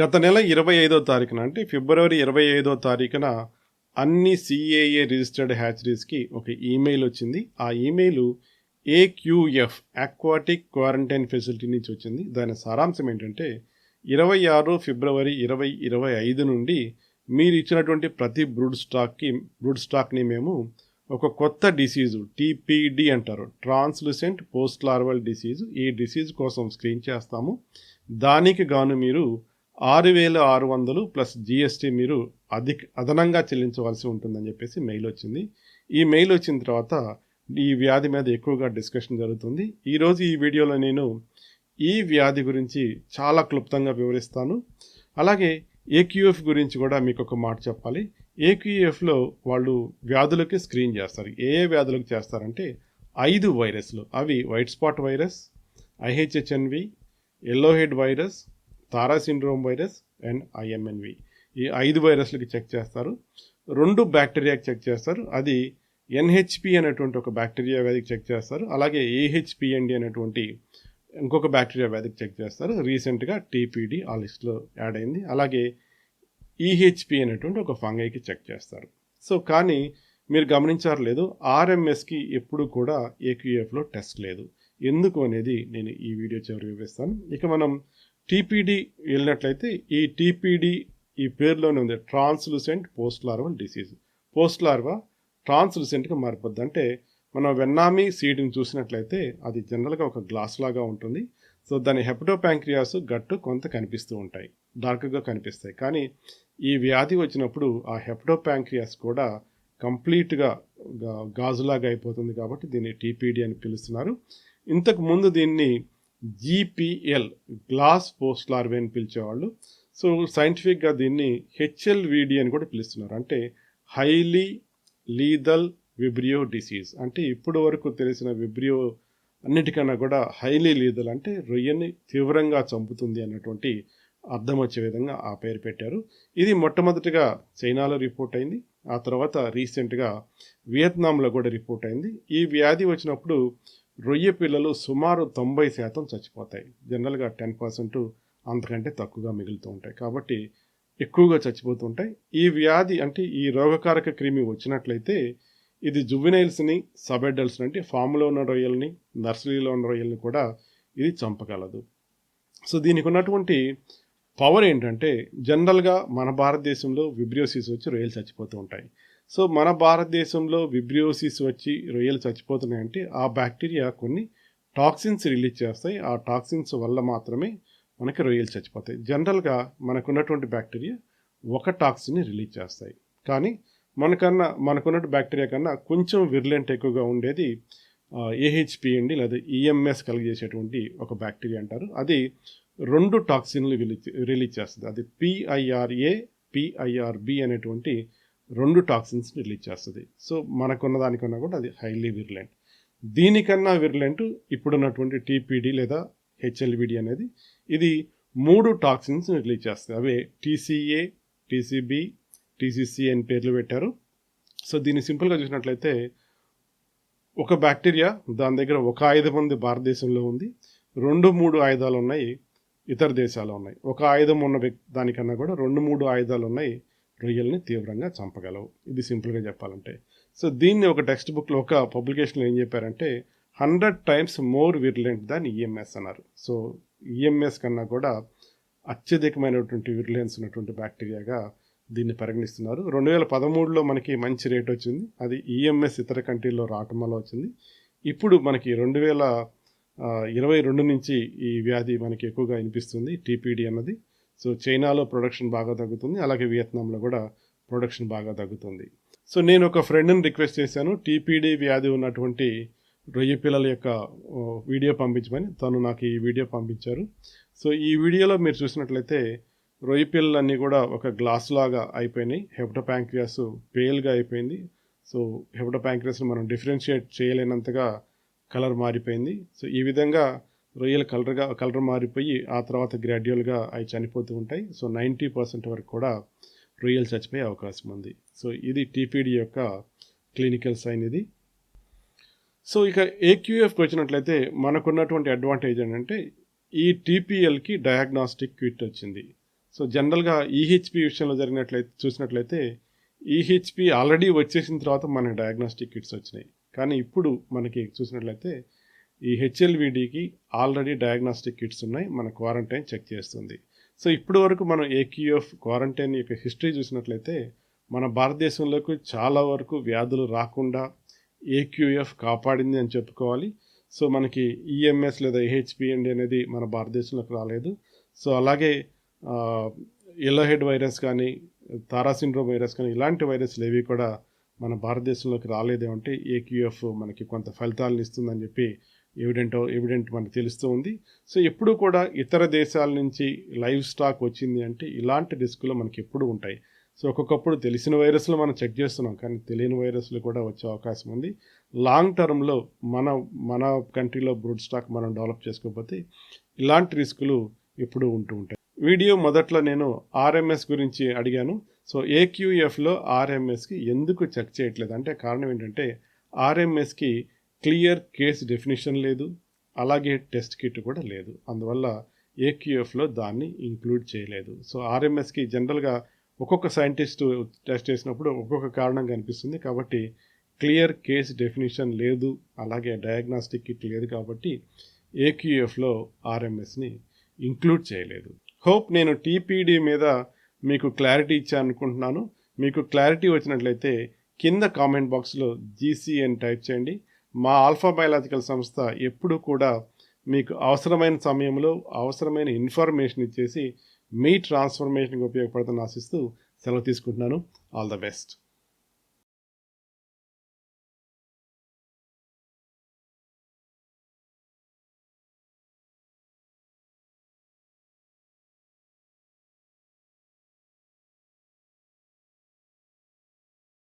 గత నెల 25వ తారీఖున అంటే ఫిబ్రవరి 25వ తారీఖున అన్ని సిఏఏ రిజిస్టర్డ్ హ్యాచరీస్కి ఒక ఈమెయిల్ వచ్చింది. ఆ ఈమెయిల్ ఏక్యూఎఫ్ అక్వాటిక్ క్వారంటైన్ ఫెసిలిటీ నుంచి వచ్చింది. దాని సారాంశం ఏంటంటే 26 ఫిబ్రవరి 2025 నుండి మీరు ఇచ్చినటువంటి ప్రతి బ్రూడ్ స్టాక్ని మేము ఒక కొత్త డిసీజు టీపీడి అంటారు, ట్రాన్స్లూసెంట్ పోస్ట్ లార్వల్ డిసీజ్, ఈ డిసీజ్ కోసం స్క్రీన్ చేస్తాము. దానికి గాను మీరు 6,600 ప్లస్ జిఎస్టీ మీరు అదనంగా చెల్లించవలసి ఉంటుందని చెప్పేసి మెయిల్ వచ్చింది. ఈ మెయిల్ వచ్చిన తర్వాత ఈ వ్యాధి మీద ఎక్కువగా డిస్కషన్ జరుగుతుంది. ఈరోజు ఈ వీడియోలో నేను ఈ వ్యాధి గురించి చాలా క్లుప్తంగా వివరిస్తాను. అలాగే ఏక్యూఎఫ్ గురించి కూడా మీకు ఒక మాట చెప్పాలి. ఏక్యూఎఫ్లో వాళ్ళు వ్యాధులకి స్క్రీన్ చేస్తారు. ఏ వ్యాధులకు చేస్తారంటే 5 వైరస్లు, అవి white spot virus, IHHNV, yellow head virus, Taura syndrome virus and IMNV. ఈ 5 వైరస్లకి చెక్ చేస్తారు. 2 బ్యాక్టీరియాకి చెక్ చేస్తారు. అది ఎన్హెచ్పి అనేటువంటి ఒక బ్యాక్టీరియా వ్యాధికి చెక్ చేస్తారు. అలాగే ఏహెచ్పిఎన్డి అనేటువంటి ఇంకొక బ్యాక్టీరియా వ్యాధికి చెక్ చేస్తారు. రీసెంట్గా టీపీడి ఆ లిస్ట్లో యాడ్ అయింది. అలాగే ఈహెచ్పి అనేటువంటి ఒక ఫంగైకి చెక్ చేస్తారు. సో కానీ మీరు గమనించారు లేదు, ఆర్ఎంఎస్కి ఎప్పుడు కూడా ఏక్యూఎఫ్లో టెస్ట్ లేదు. ఎందుకు అనేది నేను ఈ వీడియో చివరి వివరిస్తాను. ఇక మనం టీపీడి వెళ్ళినట్లయితే ఈ టీపీడి ఈ పేరులోనే ఉంది, translucent post larval disease. Post larva ట్రాన్స్లూసెంట్గా మారిపోద్ది. అంటే మనం వెన్నామీ సీడ్ని చూసినట్లయితే అది జనరల్గా ఒక గ్లాస్ లాగా ఉంటుంది. సో దాని హెపటోపాంక్రియాస్ గట్టు కొంత కనిపిస్తూ ఉంటాయి, డార్క్గా కనిపిస్తాయి. కానీ ఈ వ్యాధి వచ్చినప్పుడు ఆ హెపటోపాంక్రియాస్ కూడా కంప్లీట్గా గాజులాగా అయిపోతుంది. కాబట్టి దీన్ని టీపీడి అని పిలుస్తున్నారు. ఇంతకు ముందు దీన్ని జీపీఎల్, గ్లాస్ పోస్ట్ లార్వే అని పిలిచేవాళ్ళు. సో సైంటిఫిక్గా దీన్ని హెచ్ఎల్విడి అని కూడా పిలుస్తున్నారు. అంటే హైలీ లీదల్ విబ్రియో డిసీజ్. అంటే ఇప్పుడు వరకు తెలిసిన విబ్రియో అన్నిటికన్నా కూడా హైలీ లీదల్ అంటే రొయ్యని తీవ్రంగా చంపుతుంది అన్నటువంటి అర్థం వచ్చే విధంగా ఆ పేరు పెట్టారు. ఇది మొట్టమొదటిగా చైనాలో రిపోర్ట్ అయింది. ఆ తర్వాత రీసెంట్గా వియత్నాంలో కూడా రిపోర్ట్ అయింది. ఈ వ్యాధి వచ్చినప్పుడు రొయ్య పిల్లలు సుమారు 90% చచ్చిపోతాయి. జనరల్గా 10% అంతకంటే తక్కువగా మిగులుతూ ఉంటాయి. కాబట్టి ఎక్కువగా చచ్చిపోతుంటాయి. ఈ వ్యాధి అంటే ఈ రోగకారక క్రిమి వచ్చినట్లయితే ఇది జువెనైల్స్ని, సబెడల్స్ని అంటే ఫామ్లో ఉన్న రొయ్యల్ని, నర్సరీలో ఉన్న రొయ్యల్ని కూడా ఇది చంపగలదు. సో దీనికి ఉన్నటువంటి పవర్ ఏంటంటే జనరల్గా మన భారతదేశంలో విబ్రియోసిస్ వచ్చి రొయ్యలు చచ్చిపోతూ ఉంటాయి. సో మన భారతదేశంలో విబ్రియోసిస్ వచ్చి రొయ్యలు చచ్చిపోతున్నాయంటే ఆ బ్యాక్టీరియా కొన్ని టాక్సిన్స్ రిలీజ్ చేస్తాయి. ఆ టాక్సిన్స్ వల్ల మాత్రమే మనకి రొయ్యలు చచ్చిపోతాయి. జనరల్గా మనకున్నటువంటి బ్యాక్టీరియా ఒక టాక్సిన్ని రిలీజ్ చేస్తాయి. కానీ మనకున్న బ్యాక్టీరియా కన్నా కొంచెం విర్లెంట్ ఎక్కువగా ఉండేది ఏహెచ్పిఎండి లేదా ఈఎంఎస్ కలిగజేసేటువంటి ఒక బ్యాక్టీరియా అంటారు. అది 2 టాక్సిన్లు రిలీజ్ చేస్తుంది. అది పిఐఆర్ఏ, పిఐఆర్బి అనేటువంటి 2 టాక్సిన్స్ రిలీజ్ చేస్తుంది. సో మనకున్న దానికన్నా కూడా అది హైలీ విర్లెంట్. దీనికన్నా విర్లెంట్ ఇప్పుడున్నటువంటి టీపీడి లేదా హెచ్ఎల్విడి అనేది. ఇది 3 టాక్సిన్స్ రిలీజ్ చేస్తుంది. అవే టీసీఏ, టీసీబీ, టీసీసీ అని పేర్లు పెట్టారు. సో దీన్ని సింపుల్గా చూసినట్లయితే ఒక బ్యాక్టీరియా దాని దగ్గర ఒక ఆయుధం ఉంది, భారతదేశంలో ఉంది. 2-3 ఆయుధాలు ఉన్నాయి, ఇతర దేశాల్లో ఉన్నాయి. ఒక ఆయుధం ఉన్న దానికన్నా కూడా 2-3 ఆయుధాలు ఉన్నాయి, రొయ్యల్ని తీవ్రంగా చంపగలవు. ఇది సింపుల్గా చెప్పాలంటే. సో దీన్ని ఒక టెక్స్ట్ బుక్లో ఒక పబ్లికేషన్లో ఏం చెప్పారంటే 100 times మోర్ విర్లెంట్ దాన్ ఈఎంఎస్ అన్నారు. సో ఈఎంఎస్ కన్నా కూడా అత్యధికమైనటువంటి విర్లెన్స్ ఉన్నటువంటి బ్యాక్టీరియాగా దీన్ని పరిగణిస్తున్నారు. 2013లో మనకి మంచి రేట్ వచ్చింది. అది ఈఎంఎస్ ఇతర కంట్రీల్లో రావటం వల్ల వచ్చింది. ఇప్పుడు మనకి 2022 నుంచి ఈ వ్యాధి మనకి ఎక్కువగా వినిపిస్తుంది, టీపీడి అన్నది. సో చైనాలో ప్రొడక్షన్ బాగా తగ్గుతుంది, అలాగే వియత్నాంలో కూడా ప్రొడక్షన్ బాగా తగ్గుతుంది. సో నేను ఒక ఫ్రెండ్ని రిక్వెస్ట్ చేశాను, టీపీడి వ్యాధి ఉన్నటువంటి రొయ్య పిల్లల యొక్క వీడియో పంపించమని. తను నాకు ఈ వీడియో పంపించారు. సో ఈ వీడియోలో మీరు చూసినట్లయితే రొయ్య పిల్లలన్నీ కూడా ఒక గ్లాస్ లాగా అయిపోయినాయి. హెపటోపాంక్రియాస్ పేల్గా అయిపోయింది. సో హెపటోపాంక్రియాస్ని మనం డిఫరెన్షియేట్ చేయలేనంతగా కలర్ మారిపోయింది. సో ఈ విధంగా రొయ్యలు కలర్ మారిపోయి ఆ తర్వాత గ్రాడ్యువల్గా అవి చనిపోతూ ఉంటాయి. సో 90% వరకు కూడా రొయ్యలు చచ్చిపోయే అవకాశం ఉంది. సో ఇది టీపీడి యొక్క క్లినికల్ సైన్ ఇది. సో ఇక ఏక్యూఎఫ్కి వచ్చినట్లయితే మనకున్నటువంటి అడ్వాంటేజ్ ఏంటంటే ఈ టీపీఎల్కి డయాగ్నాస్టిక్ కిట్ వచ్చింది. సో జనరల్గా ఈహెచ్పి విషయంలో చూసినట్లయితే ఈహెచ్పి ఆల్రెడీ వచ్చేసిన తర్వాత మనకి డయాగ్నోస్టిక్ కిట్స్ వచ్చినాయి. కానీ ఇప్పుడు మనకి చూసినట్లయితే ఈ హెచ్ఎల్విడికి ఆల్రెడీ డయాగ్నోస్టిక్ కిట్స్ ఉన్నాయి. మన క్వారంటైన్ చెక్ చేస్తుంది. సో ఇప్పటి వరకు మనం ఏక్యూఎఫ్ క్వారంటైన్ యొక్క హిస్టరీ చూసినట్లయితే మన భారతదేశంలోకి చాలా వరకు వ్యాధులు రాకుండా ఏక్యూఎఫ్ కాపాడింది అని చెప్పుకోవాలి. సో మనకి ఈఎంఎస్ లేదా ఏహెచ్పిఎండి అనేది మన భారతదేశంలోకి రాలేదు. సో అలాగే ఎల్లో హెడ్ వైరస్ కానీ తారా సిండ్రోమ్ వైరస్ కానీ ఇలాంటి వైరస్లు ఏవి కూడా మన భారతదేశంలోకి రాలేదేమంటే ఏక్యూఎఫ్ మనకి కొంత ఫలితాలను ఇస్తుందని చెప్పి ఎవిడెంట్ మనకు తెలుస్తూ ఉంది. సో ఎప్పుడు కూడా ఇతర దేశాల నుంచి లైవ్ స్టాక్ వచ్చింది అంటే ఇలాంటి రిస్కులు మనకి ఎప్పుడు ఉంటాయి. సో ఒక్కొక్కప్పుడు తెలిసిన వైరస్లు మనం చెక్ చేస్తున్నాం, కానీ తెలియని వైరస్లు కూడా వచ్చే అవకాశం ఉంది. లాంగ్ టర్మ్లో మన కంట్రీలో బ్రూడ్ స్టాక్ మనం డెవలప్ చేసుకోకపోతే ఇలాంటి రిస్కులు ఎప్పుడూ ఉంటూ ఉంటాయి. వీడియో మొదట్లో నేను ఆర్ఎంఎస్ గురించి అడిగాను. సో ఏక్యూఎఫ్లో ఆర్ఎంఎస్కి ఎందుకు చెక్ చేయట్లేదు అంటే కారణం ఏంటంటే ఆర్ఎంఎస్కి క్లియర్ కేస్ డెఫినేషన్ లేదు, అలాగే టెస్ట్ కిట్ కూడా లేదు. అందువల్ల ఏక్యూఎఫ్లో దాన్ని ఇంక్లూడ్ చేయలేదు. సో ఆర్ఎంఎస్కి జనరల్గా ఒక్కొక్క సైంటిస్టు టెస్ట్ చేసినప్పుడు ఒక్కొక్క కారణం కనిపిస్తుంది. కాబట్టి క్లియర్ కేస్ డెఫినేషన్ లేదు, అలాగే డయాగ్నాస్టిక్ కిట్ లేదు. కాబట్టి ఏక్యూఎఫ్లో ఆర్ఎంఎస్ని ఇంక్లూడ్ చేయలేదు. హోప్ నేను టీపీడీ మీద మీకు క్లారిటీ ఇచ్చాను అనుకుంటున్నాను. మీకు క్లారిటీ వచ్చినట్లయితే కింద కామెంట్ బాక్స్లో జీసీ అని టైప్ చేయండి. మా ఆల్ఫా బయాలజికల్ సంస్థ ఎప్పుడు కూడా మీకు అవసరమైన సమయంలో అవసరమైన ఇన్ఫర్మేషన్ ఇచ్చేసి మీ ట్రాన్స్ఫర్మేషన్కి ఉపయోగపడుతుందని ఆశిస్తూ సెలవు తీసుకుంటున్నాను. All the best.